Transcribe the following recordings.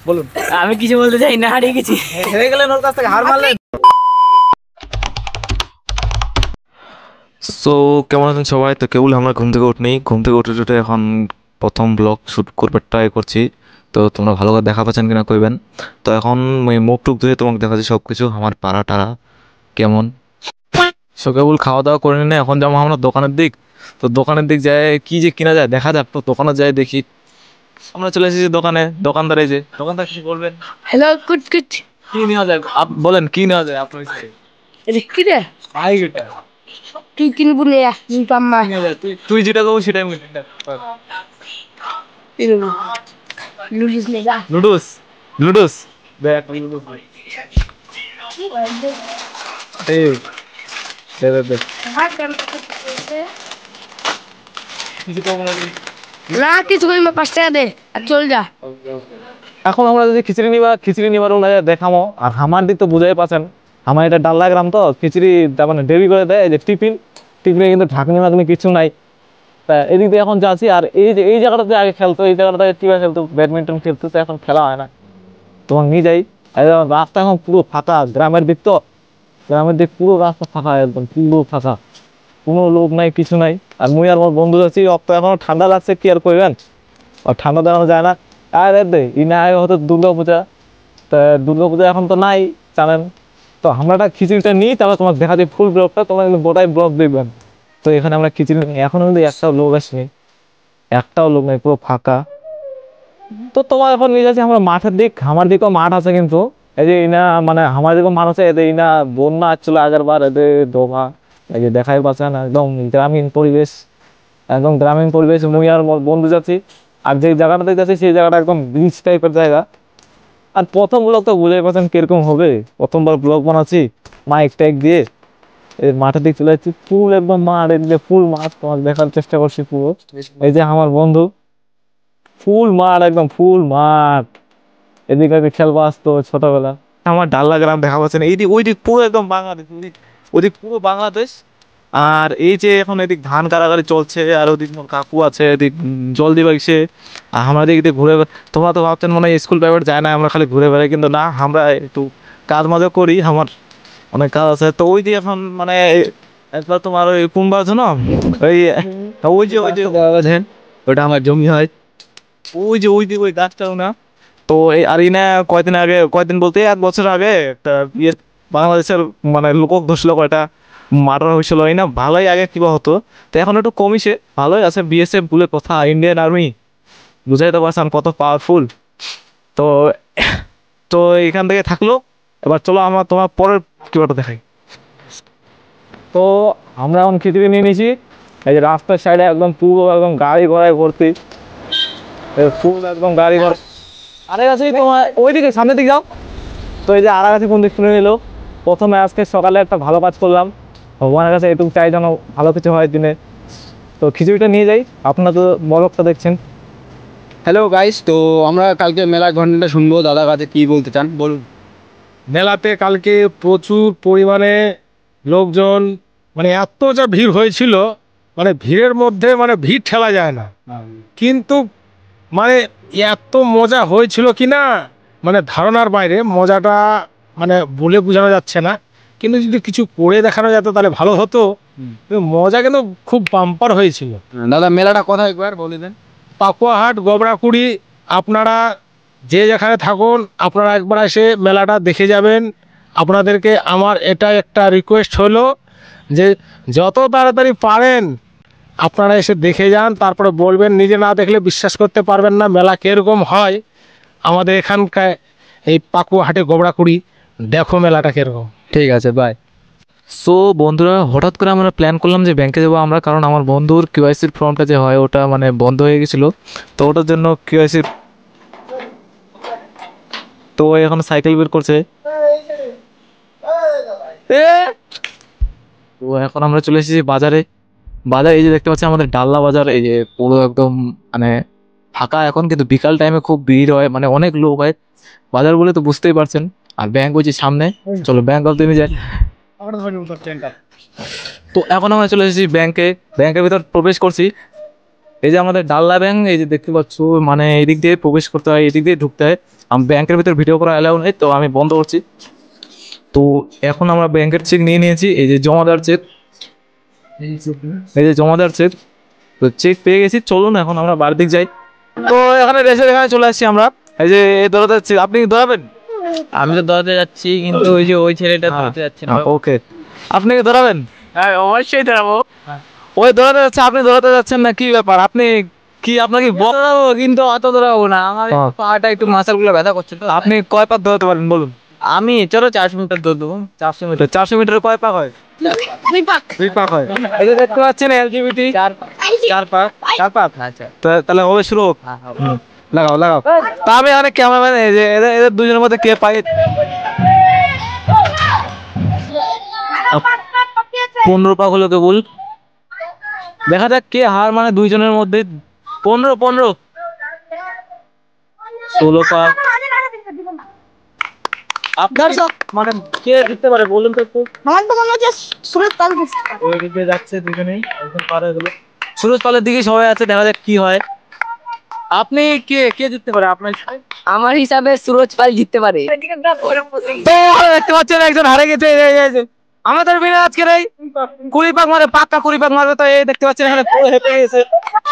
বলুন। আমি কিছু বলতে চাই না, হারিয়ে গেছি। হেরে গেলেন, ওর কাছ থেকে হার মারলেন। সো কেমন আছেন সবাই? তো কেবল আমরা ঘুম থেকে উঠি, ঘুম থেকে উঠে এখন প্রথম ব্লগ শ্যুট করবার ট্রাই করছি। তো তোমরা ভালো করে দেখা পাচ্ছেন কিনা কইবেন। তো এখন মুখ টুক ধুয়ে তোমাকে দেখাচ্ছি সব কিছু, আমার পাড়া টাড়া কেমন। সো কেবল খাওয়া দাওয়া করে নিয়ে এখন যাবো আমরা দোকানের দিক। তো দোকানের দিক যায় কি যে কিনা যায় দেখা যাক। তো দোকানে যাই দেখি। আমরা চলে এসেছি দোকানে। দোকানদার এই যে, দোকানদার কিছু বলবেন? হ্যালো, কুট কুট। কি নেওয়া যায় বলেন, কি নেওয়া যায় আপনার? কি রে? তুই কিনবো নে, পাম্মা। তুই যেটা দেবো সেটাই আমি লুডিস নে যা। লুডুস লুডুস দেখ না কিছু কই, 5 টাকা দে আর চল যা। এখন আমরা যদি খিচুড়ি নিবার দেখামো। আর আমার দিক তো বুঝাই পাচ্ছেন, আমার এটা ডাল্লা গ্রাম, তো খিচুড়ি মানে দেরি করে দেয়। এই যে টিফিনে কিন্তু ঢাকনি মাকনি কিছু নাই। তা এদিক দিয়ে এখন যাচ্ছি। আর এই জায়গাটাতে আগে খেলতো, এই জায়গাটাতে টিভা খেলতো, ব্যাডমিন্টন খেলতো, তো এখন খেলা হয় না। তোমাকে নিয়ে যাই। রাস্তা এখন পুরো ফাঁকা, গ্রামের দিক তো, গ্রামের দিক পুরো রাস্তা ফাঁকা, একদম পুরো ফাঁকা, কোনো লোক নাই কিছু নাই। আর মুই আর আমার বন্ধু যাচ্ছি। তো এখন ঠান্ডা লাগছে, কি আর করবেন, আর ঠান্ডা দেখানো যায় না। আর ই না হয়তো দুর্গাপূজা, তা দুর্গাপূজা এখন তো নাই জানেন। তো আমরা খিচুড়িটা নিই, তারপর তোমাকে দেখা যায় ফুল ব্লগটা, তোমরা কিন্তু গোটাই ব্লগ দেখবেন। তো এখানে আমরা খিচুড়ি নিই, এখন কিন্তু একটাও লোক আসেনি, একটাও লোক নেই, পুরো ফাঁকা। তো তোমার এখন নিয়ে যাচ্ছি আমরা মাঠের দিক। আমার দিকেও মাঠ আছে, কিন্তু এই যে ইনা মানে আমার দিকেও মাঠ আছে। এদের ইনা বন্যা আসছিল আগের বার, এদের ডোভা, এই যে দেখাই পাচ্ছেন, একদম গ্রামীণ পরিবেশ, একদম গ্রামীণ পরিবেশ। মুই আর বন্ধু যাচ্ছি। আর যে জায়গাটাতে যাচ্ছি সেই জায়গাটা একদম বিচ টাইপের জায়গা। আর প্রথম ব্লগ তো বুঝে পাচ্ছেন কিরকম হবে, প্রথমবার ব্লগ বানাচ্ছি মাইক টাইক দিয়ে। এই মাঠের দিক চলে যাচ্ছি, ফুল একদম মাঠ, এদিকে ফুল মাঠ, তোমার দেখার চেষ্টা করছি পুরো। এই যে আমার বন্ধু, ফুল মাঠ, একদম ফুল মাঠ। এদিকে খেলবো আসতো ছোটবেলা। আমার ডাল্লা গ্রাম দেখা পাচ্ছেন, এইদিক ওই দিক পুরো একদম বাংলাদেশ, ওদিক পুরো বাংলাদেশ। আর এই যে এখন এদিক ধান কাটাকাটি চলছে, আর ওদিক কাকু আছে, এদিক জল দিবা গেছে। আর আমরা দিক দিয়ে ঘুরে, তোমরা তো ভাবছেন মনে হয় স্কুল প্রাইভেট যায় না, আমরা খালি ঘুরে বেড়াই, কিন্তু না, আমরা একটু কাজ মজা করি, আমার অনেক কাজ আছে। তো ওই যে এখন মানে একবার তোমার ওই কুম্বা আছে না, ওই ওই যে ওটা আমার জমি হয়, ওই গাছটাও না। তো এই আর না কয়দিন বলতে 1 বছর আগে একটা বাংলাদেশের মানে লোকক ধরছিল, কয়টা মার্ডার হয়েছিল, এই না ভালোই আগে কিবা হতো। তো এখন একটু কমিছে, ভালোই আছে। বিএসএফ বলে কথা, ইন্ডিয়ান আর্মি, বুঝাইতে পারছেন কত পাওয়ারফুল। তো তো এখান থেকে থাকলো। এবার চলো আমরা তোমার পরের কিবাটা দেখাই। তো আমরা এখন খিচুড়ি নিয়ে নিয়েছি। এই যে রাস্তার সাইডে একদম পুরো একদম গাড়ি ঘোড়ায় ভর্তি, ফুল একদম গাড়ি ঘোড়া। আরে কাছে তোমার ওইদিকে সামনের দিকে যাও। তো এই যে আর কাছে কোন দিক শুনে নিল। প্রথমে আজকে সকালে একটা ভালো কাজ করলাম, ভগবানের কাছে এটুকু চাই যেন ভালো কিছু হয় দিনে। তো খিচুড়িটা নিয়ে যাই, আপনারা তো ব্লগটা দেখছেন। হ্যালো গাইস, তো আমরা কালকে মেলার ঘটনাটা শুনবো, দাদার কাছে কি বলতে চান বলুন। মেলাতে কালকে প্রচুর পরিমাণে লোকজন, মানে এত যা ভিড় হয়েছিল, মানে ভিড়ের মধ্যে মানে ভিড় ঠেলা যায় না, কিন্তু মানে এত মজা হয়েছিল কি না, মানে ধারণার বাইরে মজাটা, মানে বলে বোঝানো যাচ্ছে না। কিন্তু যদি কিছু করে দেখানো যেত তাহলে ভালো হতো। মজা কিন্তু খুব বাম্পার হয়েছিল। দাদা মেলাটা কোথায় একবার বলে দেন। পাকুয়াহাট, গোবরাকুড়ি। আপনারা যে যেখানে থাকুন, আপনারা একবার এসে মেলাটা দেখে যাবেন। আপনাদেরকে আমার এটা একটা রিকোয়েস্ট হলো যে যত তাড়াতাড়ি পারেন আপনারা এসে দেখে যান, তারপরে বলবেন। নিজে না দেখলে বিশ্বাস করতে পারবেন না মেলা কীরকম হয়। আমাদের এখানকার এই পাকুয়াহাটে গোবরাকুড়ি, দেখো মেলাটা কীরকম। ঠিক আছে, বাই। সো বন্ধুরা, হঠাৎ করে আমরা প্ল্যান করলাম যে ব্যাংকে যাবো আমরা, কারণ আমার বন্ধুর কেওয়াইসির ফর্মটা যে হয় ওটা মানে বন্ধ হয়ে গেছিলো। তো ওটার জন্য কেওয়াইসির, তো এখন সাইকেল বের করছে। তো এখন আমরা চলে এসেছি বাজারে। এই যে দেখতে পাচ্ছি আমাদের ডাল্লা বাজার, এই যে পুরো একদম মানে ফাঁকা এখন, কিন্তু বিকাল টাইমে খুব ভিড় হয়, মানে অনেক লোক হয় বাজার বলে, তো বুঝতেই পারছেন। আর ব্যাংক হচ্ছে সামনে, চলো ব্যাংক অল তুমি যাই। তো এখন আমরা চলে এসেছি ব্যাংকের ভিতর প্রবেশ করছি। এই যে আমাদের ডাল্লা ব্যাংক, এই যে দেখতে পাচ্ছ, মানে এদিক দিয়ে প্রবেশ করতে হয়, এদিক দিয়ে ঢুকতে হয়। আমি ব্যাংকের ভিতর ভিডিও করা অ্যালাউ নেই, তো আমি বন্ধ করছি। তো এখন আমরা ব্যাংকের চেক নিয়ে নিয়েছি, এই যে জমাদার চেক, এই যে জমাদার চেক, তো চেক পেয়ে গেছি। চলুন এখন আমরা বাড়ির দিক যাই। তো এখানে রেসের এখানে চলে আসছি আমরা। এই যে এই দৌড়াতে যাচ্ছি, আপনি কি দৌড়াবেন? আমি তো দৌড়াতে যাচ্ছি, কিন্তু ওই যে ওই ছেলেটা দৌড়াতে যাচ্ছে না। ওকে, আপনি কি দৌড়াবেন? হ্যাঁ অবশ্যই দাঁড়াবো। ওই দৌড়াতে যাচ্ছে, আপনি দৌড়াতে যাচ্ছেন না, কি ব্যাপার? আপনি কি, আপনার কি দৌড়াবো, কিন্তু অত দৌড়াবো না, আমার পাটা একটু মাসালগুলো ব্যথা করছে তো। আপনি কয় পাক দৌড়াতে পারেন বলুন? আমি চলো 400 মিটার দৌড় দেবো। 400 মিটার। 400 মিটারে কয় পাক হয়? 2 পাক। 2 পাক হয়। এই যে দেখতে পাচ্ছেন এলজিবিটি 4 পাক, 4 পাক। আচ্ছা তাহলে হবে শুরু হোক। হ্যাঁ লাগাও লাগাও। তা আমি অনেক ক্যামেরাম্যান, এই যে এদের দুজনের মধ্যে কে পাই? 15 পাক হলো কেবল, দেখা যাক কে হার মানে দুইজনের মধ্যে। 15 16 পাক। আপনার সব মানে কে জিততে পারে বলুন তো একটু। আমার তো মনে হচ্ছে সুরত পাল ওই দিকে যাচ্ছে দুজনেই, একদম পার হয়ে গেল। সুরজ পালের দিকে সবাই আছে, দেখা যাক কি হয়। আপনি কে কে জিততে পারে আপনার হিসাবে? আমার হিসাবে সুরজ পাল জিততে পারে। তো দেখতে পাচ্ছেন একজন হারে গেছে। এই যে আমাদের বিনা আজকের এই 20 পাক মারে, পাক্কা 20 পাক মারবে। তো এই দেখতে পাচ্ছেন এখানে পুরো হেপে গেছে।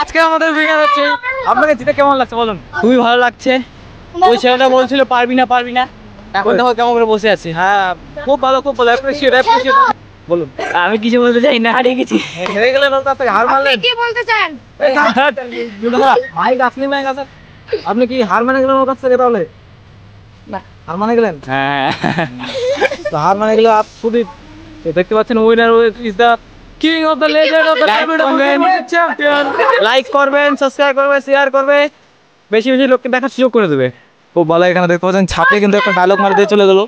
আজকে আমাদের বিনা হচ্ছে। আপনাকে জিতে কেমন লাগছে বলুন? খুবই ভালো লাগছে। ওই ছেলেটা বলছিল পারবি না পারবি না, এখন দেখো কেমন করে বসে আছি। হ্যাঁ, খুব ভালো, খুব ভালো। অ্যাপ্রিশিয়েট বলুন। আমি কিছু বলতে চাই না, হারিয়ে গেছি। হেরে গেলেন, তাতে হার মারলেন। কি বলতে চান? মাইক আসলি, মাইক আসেন। আপনি কি হার মানে গেলেন ওর কাছ থেকে তাহলে? না। হার মানে গেলেন? হ্যাঁ তো হার মানে গেলে খুবই, দেখতে পাচ্ছেন winner is the king of the legend of the champion. Like করবেন, সাবস্ক্রাইব করবেন, শেয়ার করবে, বেশি বেশি লোককে দেখার সুযোগ করে দেবে। খুব ভালো। এখানে দেখতে পাচ্ছেন ছাপে কিন্তু একটা ডায়লগ মারতে চলে গেল।